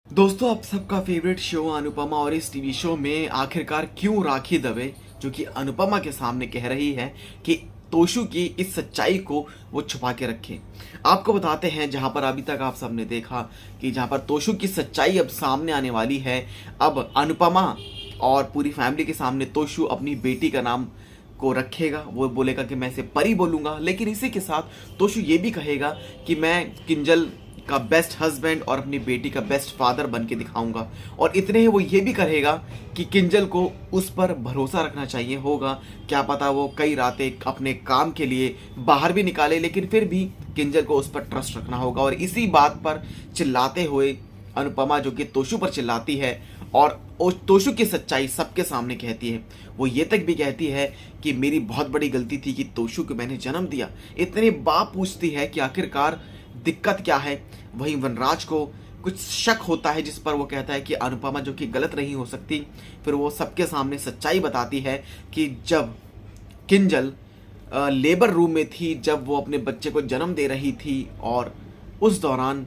दोस्तों, आप सबका फेवरेट शो अनुपमा और इस टीवी शो में आखिरकार क्यों राखी दवे जो कि अनुपमा के सामने कह रही है कि तोशु की इस सच्चाई को वो छुपा के रखे। आपको बताते हैं, जहां पर अभी तक आप सबने देखा कि जहां पर तोशु की सच्चाई अब सामने आने वाली है। अब अनुपमा और पूरी फैमिली के सामने तोशु अपनी बेटी का नाम को रखेगा। वो बोलेगा कि मैं इसे परी बोलूंगा, लेकिन इसी के साथ तोशु ये भी कहेगा कि मैं किंजल का बेस्ट हस्बैंड और अपनी बेटी का बेस्ट फादर बन के दिखाऊंगा। और इतने ही वो ये भी कहेगा कि किंजल को उस पर भरोसा रखना चाहिए होगा। क्या पता वो कई रातें अपने काम के लिए बाहर भी निकाले, लेकिन फिर भी किंजल को उस पर ट्रस्ट रखना होगा। और इसी बात पर चिल्लाते हुए अनुपमा, जो कि तोशु पर चिल्लाती है और तोशु की सच्चाई सबके सामने कहती है। वो ये तक भी कहती है कि मेरी बहुत बड़ी गलती थी कि तोशु को मैंने जन्म दिया। इतनी बात पूछती है कि आखिरकार दिक्कत क्या है। वहीं वनराज को कुछ शक होता है, जिस पर वो कहता है कि अनुपमा जो कि गलत नहीं हो सकती। फिर वो सबके सामने सच्चाई बताती है कि जब किंजल लेबर रूम में थी, जब वो अपने बच्चे को जन्म दे रही थी, और उस दौरान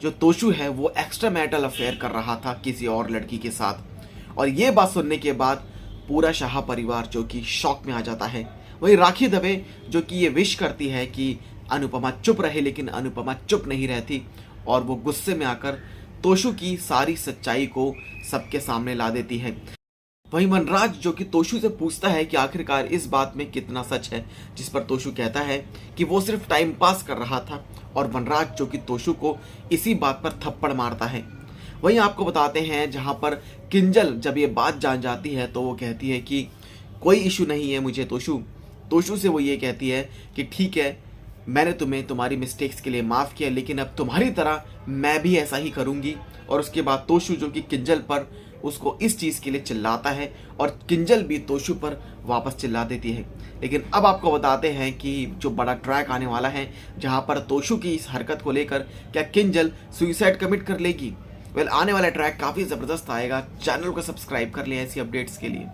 जो तोशु है वो एक्स्ट्रा मैरिटल अफेयर कर रहा था किसी और लड़की के साथ। और ये बात सुनने के बाद पूरा शाह परिवार जो कि शॉक में आ जाता है। वही राखी दवे जो कि ये विश करती है कि अनुपमा चुप रहे, लेकिन अनुपमा चुप नहीं रहती और वो गुस्से में आकर तोशु की सारी सच्चाई को सबके सामने ला देती है। वहीं वनराज जो कि तोशु से पूछता है कि आखिरकार इस बात में कितना सच है, जिस पर तोशु कहता है कि वो सिर्फ टाइम पास कर रहा था। और वनराज जो कि तोशु को इसी बात पर थप्पड़ मारता है। वहीं आपको बताते हैं, जहां पर किंजल जब ये बात जान जाती है तो वो कहती है कि कोई इशू नहीं है मुझे तोशु से वो ये कहती है कि ठीक है, मैंने तुम्हें तुम्हारी मिस्टेक्स के लिए माफ़ किया, लेकिन अब तुम्हारी तरह मैं भी ऐसा ही करूँगी। और उसके बाद तोशु जो कि किंजल पर उसको इस चीज़ के लिए चिल्लाता है और किंजल भी तोशु पर वापस चिल्ला देती है। लेकिन अब आपको बताते हैं कि जो बड़ा ट्रैक आने वाला है, जहाँ पर तोशु की इस हरकत को लेकर क्या किंजल सुइसाइड कमिट कर लेगी। आने वाला ट्रैक काफ़ी ज़बरदस्त आएगा। चैनल को सब्सक्राइब कर लें ऐसी अपडेट्स के लिए।